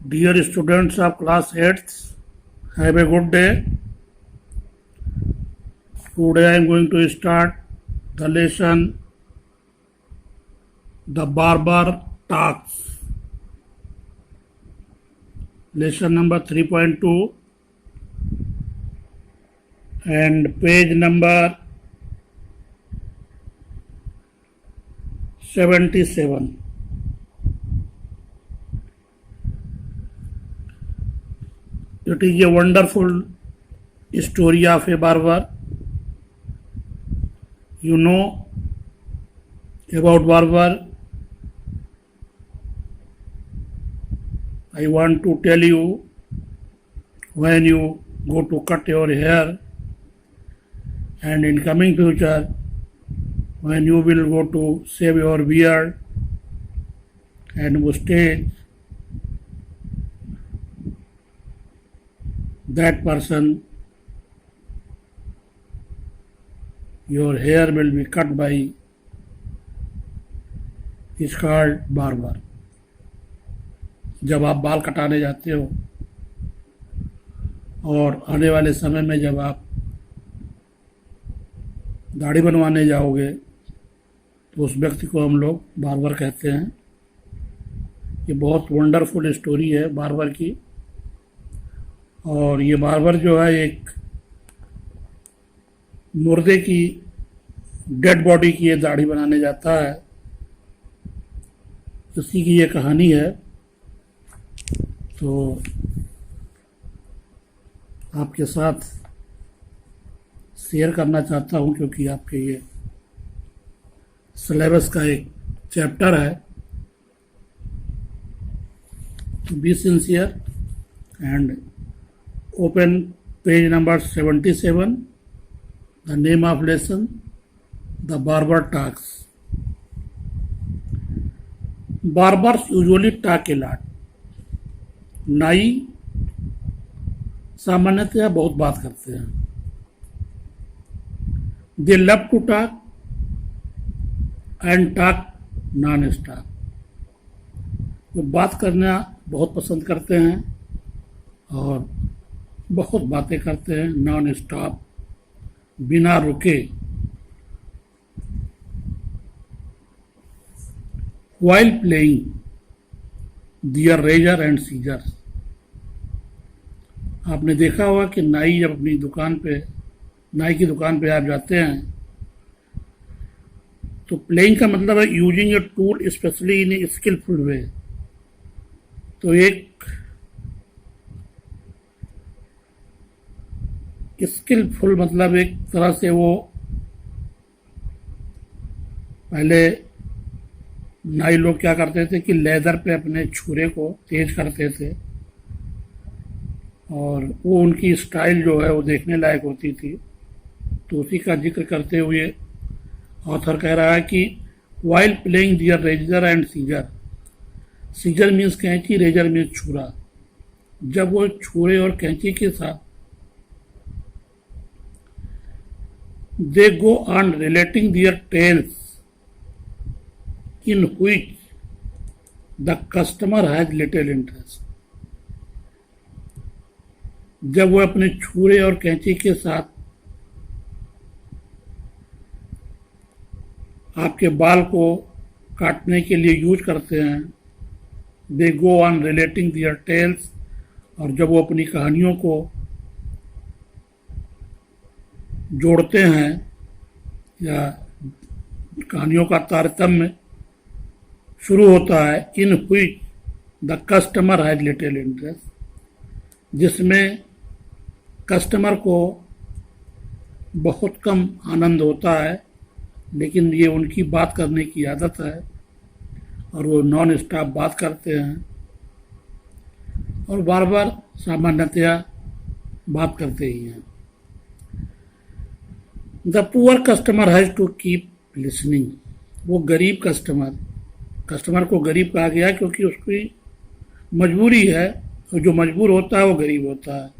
Dear students of class 8th, have a good day. Today I am going to start the lesson The Barber Talks. Lesson number 3.2 and page number 77. It is a wonderful story of a barber. You know about barber. I want to tell you, when you go to cut your hair and in coming future when you will go to shave your beard and mustache, that person, your hair will be cut by, is called barber. जब आप बाल कटाने जाते हो और आने वाले समय में जब आप दाढ़ी बनवाने जाओगे तो उस व्यक्ति को हम लोग बार्बर कहते हैं। ये बहुत वंडरफुल स्टोरी है बार्बर की। और ये बार्बर जो है एक मुर्दे की डेड बॉडी की ये दाढ़ी बनाने जाता है। इसी की ये कहानी है। तो आपके साथ शेयर करना चाहता हूँ क्योंकि आपके ये सिलेबस का एक चैप्टर है। Be sincere and open page number 77. The name of lesson, The Barber Talks. Barbers usually talk a lot. नाई सामान्यतया बहुत बात करते हैं। They love to talk and talk non-stop. वो बात करना बहुत पसंद करते हैं और बहुत बातें करते हैं नॉन स्टॉप, बिना रुके। While playing their razor and scissors. आपने देखा होगा कि नाई जब अपनी दुकान पे, नाई की दुकान पे आप जाते हैं तो प्लेइंग का मतलब है using a tool specially in a skillful way. तो एक स्किलफुल मतलब एक तरह से वो पहले नाई लोग क्या करते थे कि लेदर पे अपने छुरे को तेज करते थे और वो उनकी स्टाइल जो है वो देखने लायक होती थी। तो उसी का जिक्र करते हुए ऑथर कह रहा है कि while playing their razor and scissor, scissor means कैंची, रेजर मीन्स छुरा। जब वो छुरे और कैंची के साथ they go on relating their tales in which the customer has little interest. जब वो अपने छुरे और कैंची के साथ आपके बाल को काटने के लिए यूज करते हैं, they go on relating their tales, और जब वो अपनी कहानियों को जोड़ते हैं या कहानियों का तारतम्य शुरू होता है, in which the customer has little interest, जिसमें कस्टमर को बहुत कम आनंद होता है, लेकिन ये उनकी बात करने की आदत है और वो नॉन स्टॉप बात करते हैं और बार बार सामान्यतया बात करते ही हैं। The poor customer has to keep listening. वो गरीब कस्टमर को गरीब कहा गया क्योंकि उसकी मजबूरी है, और जो मजबूर होता है वो गरीब होता है।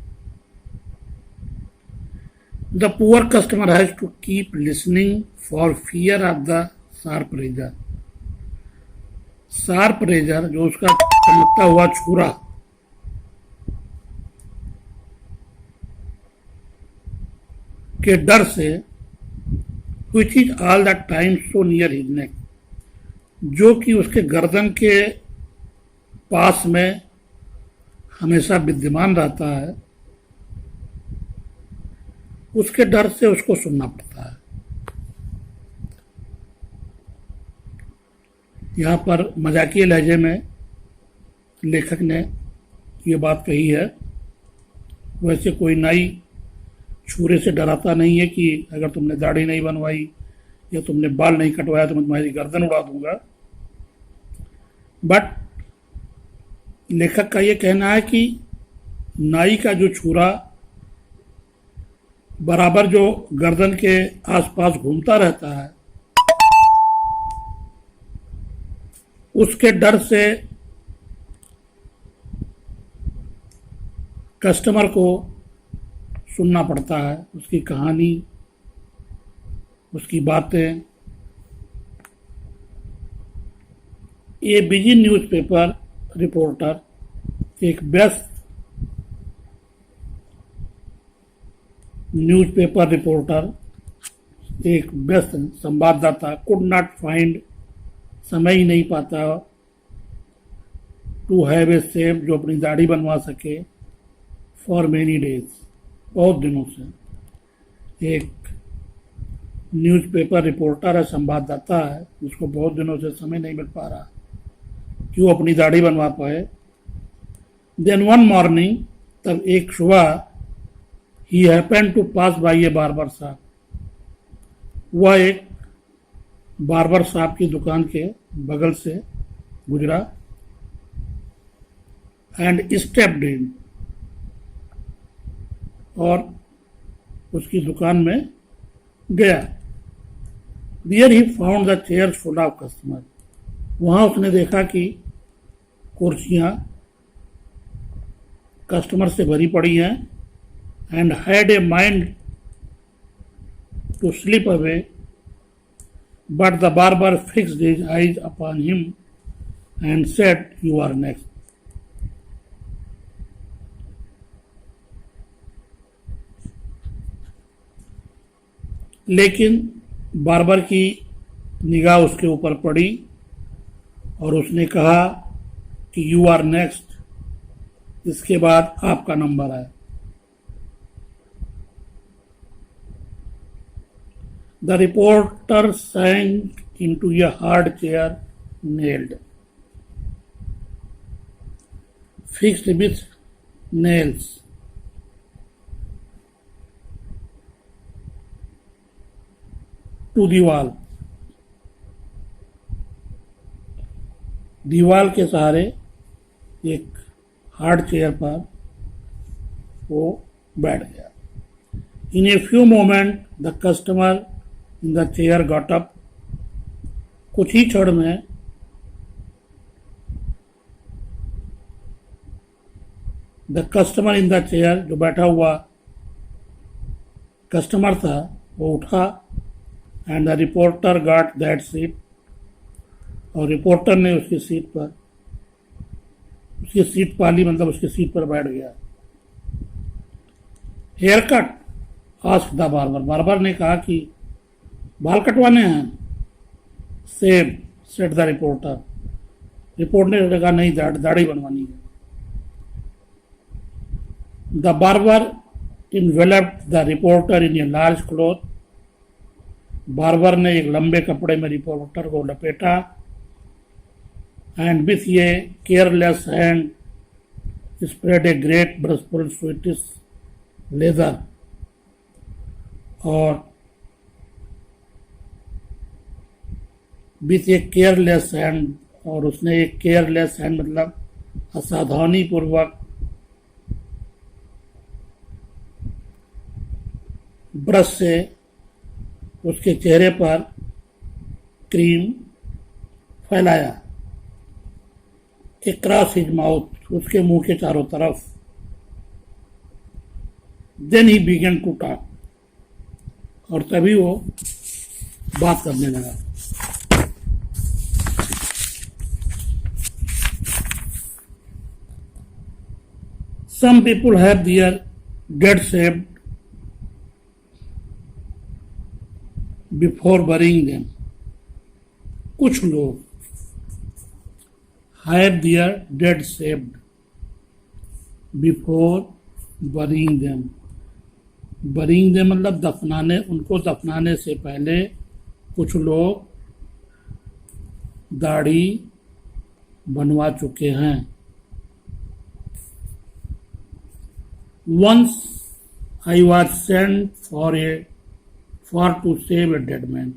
The poor customer has to keep listening for fear of the sharp razor. Sharp razor जो उसका चमकता हुआ छुरा के डर से, which is all the time so near his neck, जो कि उसके गर्दन के पास में हमेशा विद्यमान रहता है, उसके डर से उसको सुनना पड़ता है। यहाँ पर मजाकिया लहजे में लेखक ने ये बात कही है। वैसे कोई नाई छुरे से डराता नहीं है कि अगर तुमने दाढ़ी नहीं बनवाई या तुमने बाल नहीं कटवाया तो मैं तुम्हारी गर्दन उड़ा दूंगा। बट लेखक का ये कहना है कि नाई का जो छुरा बराबर जो गर्दन के आसपास घूमता रहता है, उसके डर से कस्टमर को सुनना पड़ता है, उसकी कहानी, उसकी बातें। ये बिजी न्यूज़पेपर रिपोर्टर, एक व्यस्त न्यूज़पेपर रिपोर्टर, एक व्यस्त संवाददाता कुड नॉट फाइंड, समय ही नहीं पाता टू हैव ए सेव, जो अपनी दाढ़ी बनवा सके, फॉर मेनी डेज, बहुत दिनों से। एक न्यूज़पेपर रिपोर्टर है, संवाददाता है, उसको बहुत दिनों से समय नहीं मिल पा रहा कि वो अपनी दाढ़ी बनवा पाए। देन वन मॉर्निंग, तब एक सुबह, he happened to pass by a barber shop, वह एक बार्बर शॉप की दुकान के बगल से गुजरा, एंड स्टेप्ड इन, और उसकी दुकान में गया। There he found the chair full of customer, वहाँ उसने देखा कि कुर्सियाँ कस्टमर से भरी पड़ी हैं, and had a mind to slip away, but the barber fixed his eyes upon him and said, you are next. लेकिन बार्बर की निगाह उसके ऊपर पड़ी और उसने कहा कि यू आर नेक्स्ट, इसके बाद आपका नंबर है। The reporter sank into a hard chair, nailed, fixed with nails, to दीवाल, दीवाल के सहारे एक हार्ड चेयर पर वो बैठ गया। In a few moment the customer in the chair got up, कुछ ही क्षण में the customer in the chair, जो बैठा हुआ कस्टमर था, वो उठा, and the reporter got that seat, और रिपोर्टर ने उसकी सीट पा ली, मतलब उसकी सीट पर बैठ गया। Haircut, asked the barber, barber ने कहा कि बाल कटवाने हैं। Same, said the reporter, reporter ने कहा नहीं, दाढ़ी बनवानी है। The barber enveloped the reporter in a large cloth, barber ने एक लंबे कपड़े में रिपोर्टर को लपेटा, and with a careless hand spread a great brushful sweetish lather, और विथ ए केयरलेस हैंड, और उसने एक केयरलेस हैंड मतलब असावधानी पूर्वक ब्रश से उसके चेहरे पर क्रीम फैलाया। अक्रॉस हिज माउथ, उसके मुंह के चारों तरफ। Then he began to talk, और तभी वो बात करने लगा। Some people have their dead saved before burying them, कुछ लोग have their dead saved before burying them. Burying them मतलब दफनाने, उनको दफनाने से पहले कुछ लोग दाढ़ी बनवा चुके हैं। Once I was sent for to save a dead man.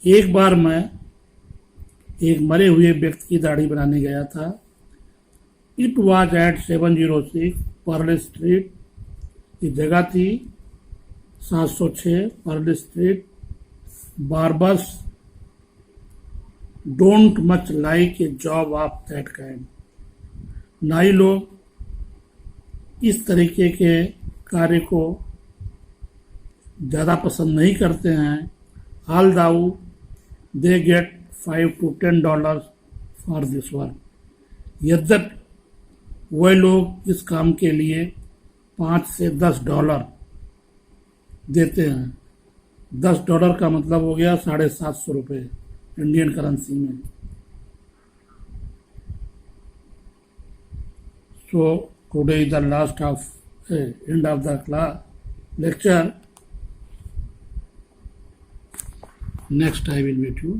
एक बार मैं एक मरे हुए व्यक्ति की दाढ़ी बनाने गया था। It was at 706 Pearl street, ये जगह थी 706 Pearl street. Barbers don't much like a job of that kind. नाई लोग इस तरीके के कार्य को ज़्यादा पसंद नहीं करते हैं। Although they get $5 to $10 for this work. यद्यपि वह लोग इस काम के लिए $5 से $10 देते हैं। $10 का मतलब हो गया 750 रुपये इंडियन करेंसी में। So today is the last of end of the class lecture. Next I will meet you.